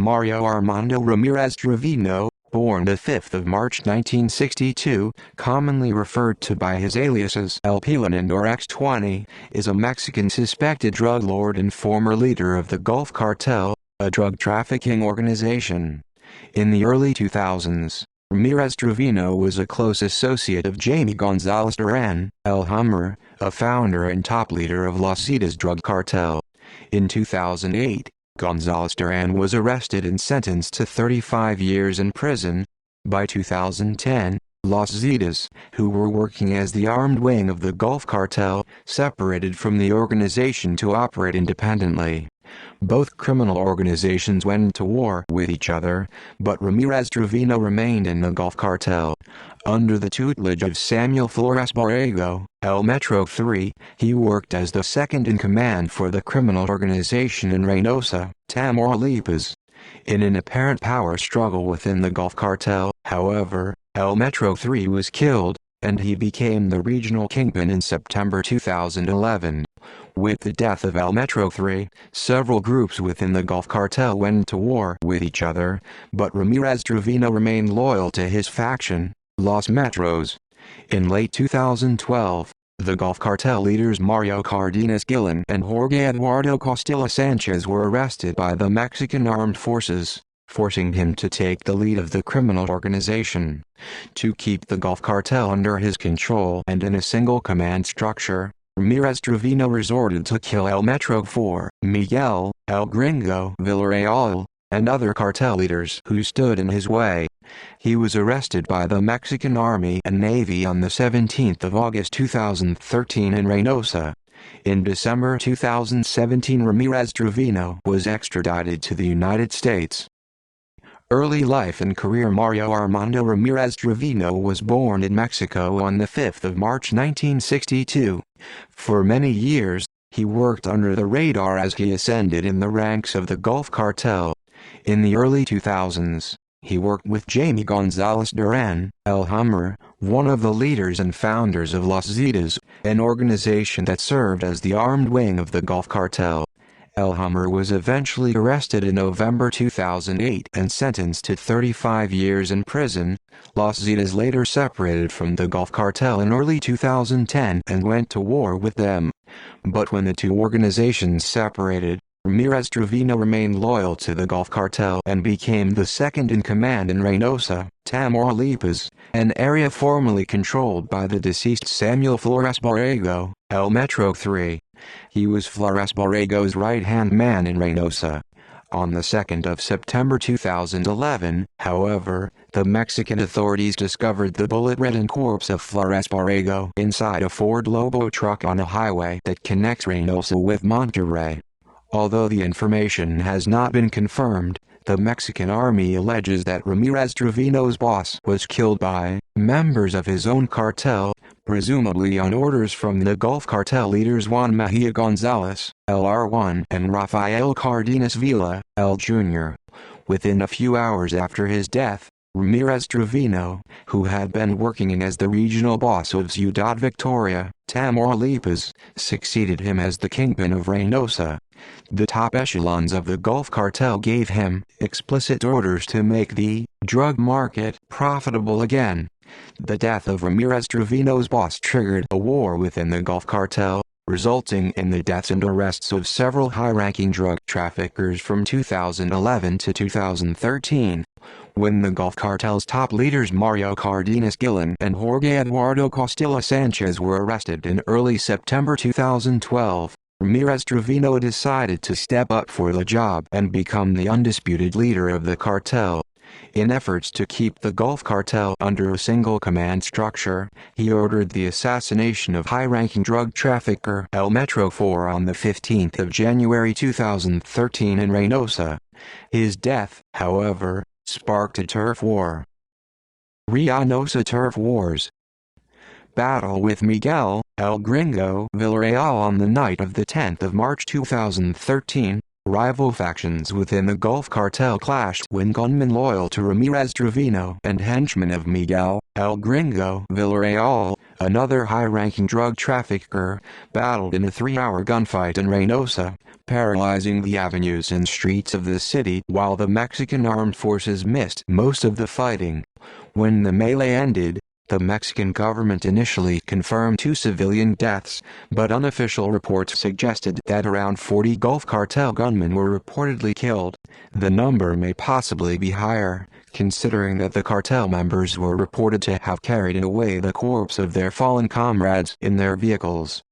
Mario Armando Ramirez Treviño, born the 5th of March 1962, commonly referred to by his aliases El Pelon or X20, is a Mexican suspected drug lord and former leader of the Gulf Cartel, a drug trafficking organization. In the early 2000s, Ramírez Treviño was a close associate of Jaime González Duran, El Hummer, a founder and top leader of Los Zetas drug cartel. In 2008, González Duran was arrested and sentenced to 35 years in prison. By 2010, Los Zetas, who were working as the armed wing of the Gulf Cartel, separated from the organization to operate independently. Both criminal organizations went to war with each other, but Ramírez Treviño remained in the Gulf Cartel. Under the tutelage of Samuel Flores Borrego, El Metro 3, he worked as the second-in-command for the criminal organization in Reynosa, Tamaulipas. In an apparent power struggle within the Gulf Cartel, however, El Metro 3 was killed, and he became the regional kingpin in September 2011. With the death of El Metro 3, several groups within the Gulf Cartel went to war with each other, but Ramírez Treviño remained loyal to his faction, Los Metros. In late 2012, the Gulf Cartel leaders Mario Cardenas Gillen and Jorge Eduardo Costilla Sanchez were arrested by the Mexican armed forces, forcing him to take the lead of the criminal organization. To keep the Gulf Cartel under his control and in a single command structure, Ramírez Treviño resorted to kill El Metro 4, Miguel, El Gringo Villarreal, and other cartel leaders who stood in his way. He was arrested by the Mexican Army and Navy on the 17th of August 2013 in Reynosa. In December 2017, Ramírez Treviño was extradited to the United States. Early life and career. Mario Armando Ramírez Treviño was born in Mexico on the 5th of March 1962. For many years, he worked under the radar as he ascended in the ranks of the Gulf Cartel. In the early 2000s, he worked with Jaime González Duran, El Hummer, one of the leaders and founders of Los Zetas, an organization that served as the armed wing of the Gulf Cartel. El Hummer was eventually arrested in November 2008 and sentenced to 35 years in prison. Los Zetas later separated from the Gulf Cartel in early 2010 and went to war with them. But when the two organizations separated, Ramírez Treviño remained loyal to the Gulf Cartel and became the second-in-command in Reynosa, Tamaulipas, an area formerly controlled by the deceased Samuel Flores Borrego, El Metro 3. He was Flores Borrego's right-hand man in Reynosa. On the 2nd of September 2011, however, the Mexican authorities discovered the bullet-ridden corpse of Flores Borrego inside a Ford Lobo truck on a highway that connects Reynosa with Monterrey. Although the information has not been confirmed, the Mexican army alleges that Ramírez Treviño's boss was killed by members of his own cartel, presumably on orders from the Gulf Cartel leaders Juan Mejia González, LR1, and Rafael Cardenas Vila, L. Jr. Within a few hours after his death, Ramírez Treviño, who had been working as the regional boss of Ciudad Victoria, Tamaulipas, succeeded him as the kingpin of Reynosa. The top echelons of the Gulf Cartel gave him explicit orders to make the drug market profitable again. The death of Ramírez Treviño's boss triggered a war within the Gulf Cartel, resulting in the deaths and arrests of several high-ranking drug traffickers from 2011 to 2013. When the Gulf Cartel's top leaders Mario Cardenas Gillen and Jorge Eduardo Costilla Sanchez were arrested in early September 2012, Ramírez Treviño decided to step up for the job and become the undisputed leader of the cartel. In efforts to keep the Gulf Cartel under a single command structure, he ordered the assassination of high-ranking drug trafficker El Metro 4 on the 15th of January 2013 in Reynosa. His death, however, sparked a turf war. Reynosa Turf Wars. Battle with Miguel, El Gringo Villarreal. On the night of the 10th of March 2013, rival factions within the Gulf Cartel clashed when gunmen loyal to Ramírez Treviño and henchmen of Miguel, El Gringo Villarreal, another high-ranking drug trafficker, battled in a 3-hour gunfight in Reynosa, paralyzing the avenues and streets of the city while the Mexican armed forces missed most of the fighting. When the melee ended, the Mexican government initially confirmed 2 civilian deaths, but unofficial reports suggested that around 40 Gulf Cartel gunmen were reportedly killed. The number may possibly be higher, considering that the cartel members were reported to have carried away the corpse of their fallen comrades in their vehicles.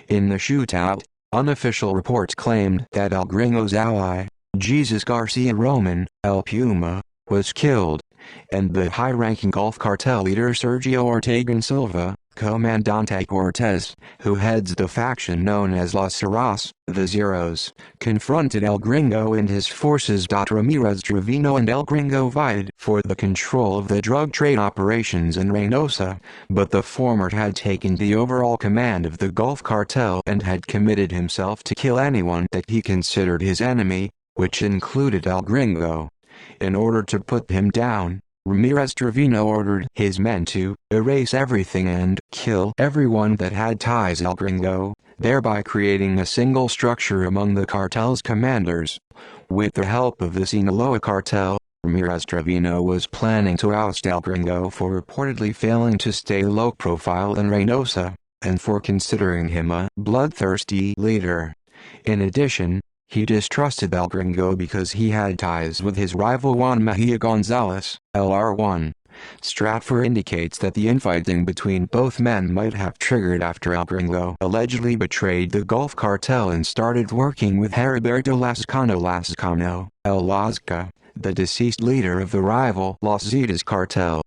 In the shootout, unofficial reports claimed that El Gringo's ally, Jesus Garcia Roman, El Puma, was killed, and the high-ranking Gulf Cartel leader Sergio Ortegan Silva, Comandante Cortez, who heads the faction known as Los Zeros, the Zeros, confronted El Gringo and his forces. Ramírez Treviño and El Gringo vied for the control of the drug trade operations in Reynosa, but the former had taken the overall command of the Gulf Cartel and had committed himself to kill anyone that he considered his enemy, which included El Gringo. In order to put him down, Ramírez Treviño ordered his men to erase everything and kill everyone that had ties to El Gringo, thereby creating a single structure among the cartel's commanders. With the help of the Sinaloa cartel, Ramírez Treviño was planning to oust El Gringo for reportedly failing to stay low profile in Reynosa, and for considering him a bloodthirsty leader. In addition, he distrusted El Gringo because he had ties with his rival Juan Mejia Gonzalez, LR1. Stratfor indicates that the infighting between both men might have triggered after El Gringo allegedly betrayed the Gulf Cartel and started working with Heriberto Lascano, El Lasca, the deceased leader of the rival Los Zetas cartel.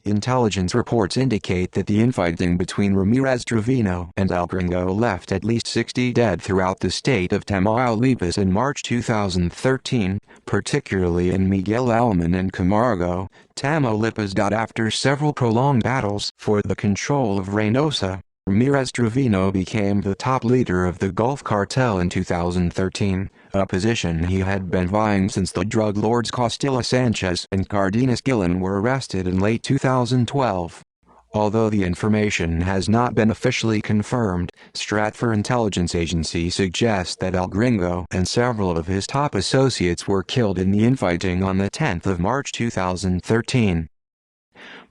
Intelligence reports indicate that the infighting between Ramírez Treviño and El Gringo left at least 60 dead throughout the state of Tamaulipas in March 2013, particularly in Miguel Alemán and Camargo, Tamaulipas. After several prolonged battles for the control of Reynosa, Ramírez Treviño became the top leader of the Gulf Cartel in 2013, a position he had been vying since the drug lords Costilla Sanchez and Cardenas Gillen were arrested in late 2012. Although the information has not been officially confirmed, Stratfor Intelligence Agency suggests that El Gringo and several of his top associates were killed in the infighting on the 10th of March 2013.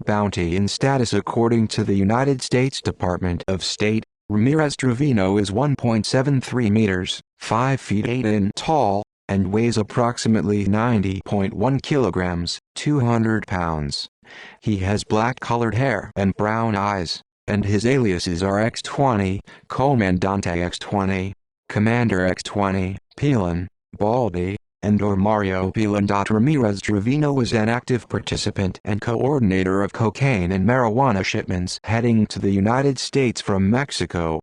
Bounty and status. According to the United States Department of State, Ramírez Treviño is 1.73 meters, 5 feet 8 in tall, and weighs approximately 90.1 kilograms, 200 pounds. He has black-colored hair and brown eyes, and his aliases are X20, Comandante X20, Commander X20, Pilon, Baldy, and/or Mario Pilon. Ramírez Treviño was an active participant and coordinator of cocaine and marijuana shipments heading to the United States from Mexico.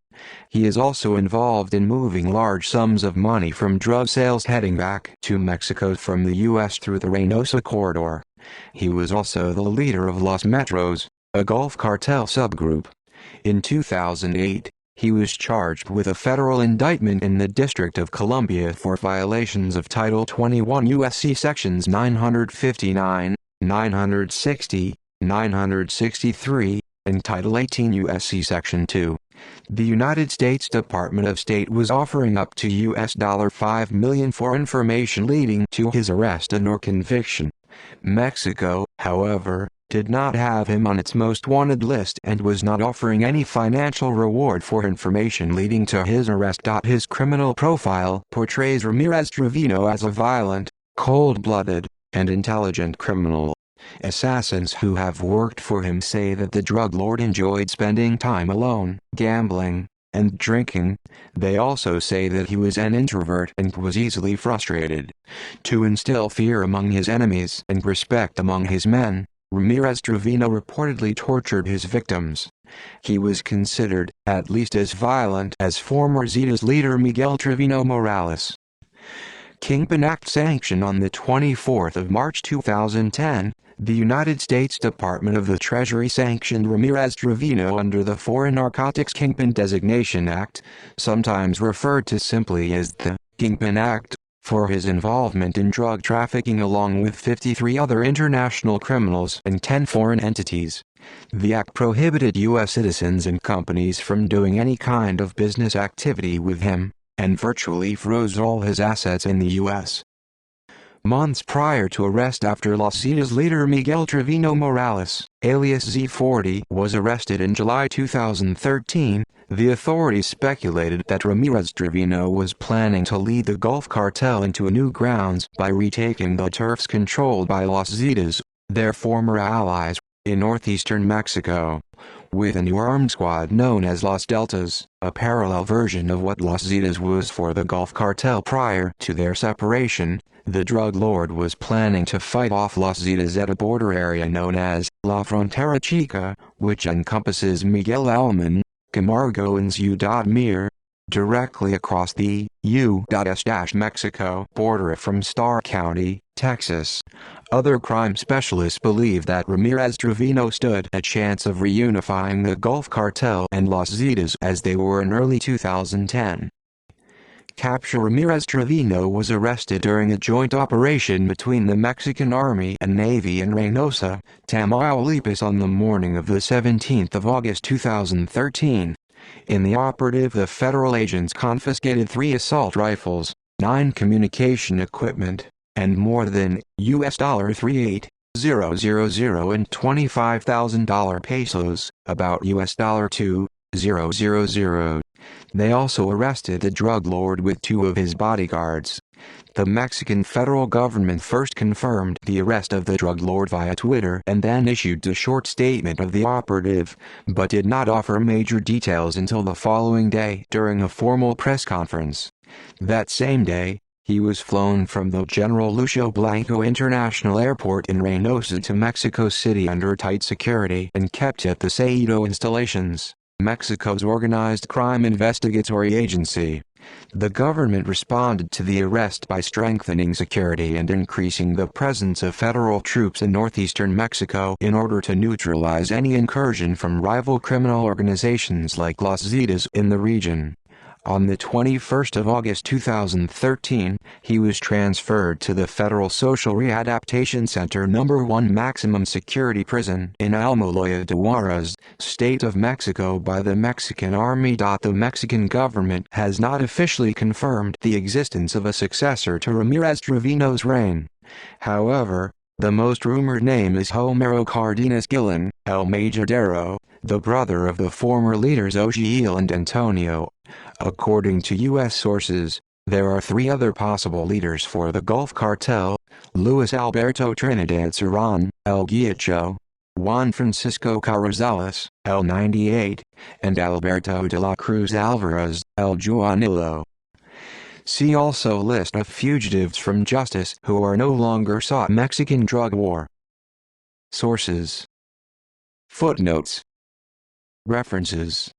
He is also involved in moving large sums of money from drug sales heading back to Mexico from the U.S. through the Reynosa corridor. He was also the leader of Los Metros, a Gulf Cartel subgroup. In 2008, he was charged with a federal indictment in the District of Columbia for violations of Title 21 U.S.C. Sections 959, 960, 963, and Title 18 U.S.C. Section 2. The United States Department of State was offering up to $5 million for information leading to his arrest and/or conviction. Mexico, however, did not have him on its most wanted list and was not offering any financial reward for information leading to his arrest. His criminal profile portrays Ramírez Treviño as a violent, cold-blooded, and intelligent criminal. Assassins who have worked for him say that the drug lord enjoyed spending time alone, gambling, and drinking. They also say that he was an introvert and was easily frustrated. To instill fear among his enemies and respect among his men, Ramírez Treviño reportedly tortured his victims. He was considered at least as violent as former Zetas leader Miguel Treviño Morales. Kingpin Act sanctioned on the 24th of March 2010, the United States Department of the Treasury sanctioned Ramírez Treviño under the Foreign Narcotics Kingpin Designation Act, sometimes referred to simply as the Kingpin Act. for his involvement in drug trafficking along with 53 other international criminals and 10 foreign entities. The act prohibited U.S. citizens and companies from doing any kind of business activity with him, and virtually froze all his assets in the U.S. Months prior to arrest after Los Zetas leader Miguel Treviño Morales, alias Z40, was arrested in July 2013, the authorities speculated that Ramírez Treviño was planning to lead the Gulf Cartel into new grounds by retaking the turfs controlled by Los Zetas, their former allies, in northeastern Mexico, with a new armed squad known as Los Deltas, a parallel version of what Los Zetas was for the Gulf Cartel prior to their separation. The drug lord was planning to fight off Los Zetas at a border area known as La Frontera Chica, which encompasses Miguel Alemán, Camargo and Ciudad Mir, directly across the U.S.-Mexico border from Starr County, Texas. Other crime specialists believe that Ramírez Treviño stood a chance of reunifying the Gulf Cartel and Los Zetas as they were in early 2010. Capture Ramírez Treviño was arrested during a joint operation between the Mexican Army and Navy in Reynosa, Tamaulipas on the morning of the 17th of August 2013. In the operative, the federal agents confiscated 3 assault rifles, 9 communication equipment, and more than $3,800 and $25,000 pesos, about $2,000. They also arrested the drug lord with 2 of his bodyguards. The Mexican federal government first confirmed the arrest of the drug lord via Twitter and then issued a short statement of the operative, but did not offer major details until the following day during a formal press conference. That same day, he was flown from the General Lucio Blanco International Airport in Reynosa to Mexico City under tight security and kept at the Seido installations, Mexico's organized crime investigatory agency. The government responded to the arrest by strengthening security and increasing the presence of federal troops in northeastern Mexico in order to neutralize any incursion from rival criminal organizations like Los Zetas in the region. On the 21st of August 2013, he was transferred to the Federal Social Readaptation Center No. 1 Maximum Security Prison in Almoloya de Juarez, State of Mexico by the Mexican Army. The Mexican government has not officially confirmed the existence of a successor to Ramírez Treviño's reign. However, the most rumored name is Homero Cardenas Gillen, El Majadero, the brother of the former leaders Ogiel and Antonio. According to U.S. sources, there are 3 other possible leaders for the Gulf Cartel: Luis Alberto Trinidad Serrán, El Guiacho, Juan Francisco Carrizales, El 98, and Alberto de la Cruz Alvarez, El Juanillo. See also list of fugitives from justice who are no longer sought. Mexican drug war. Sources. Footnotes. References.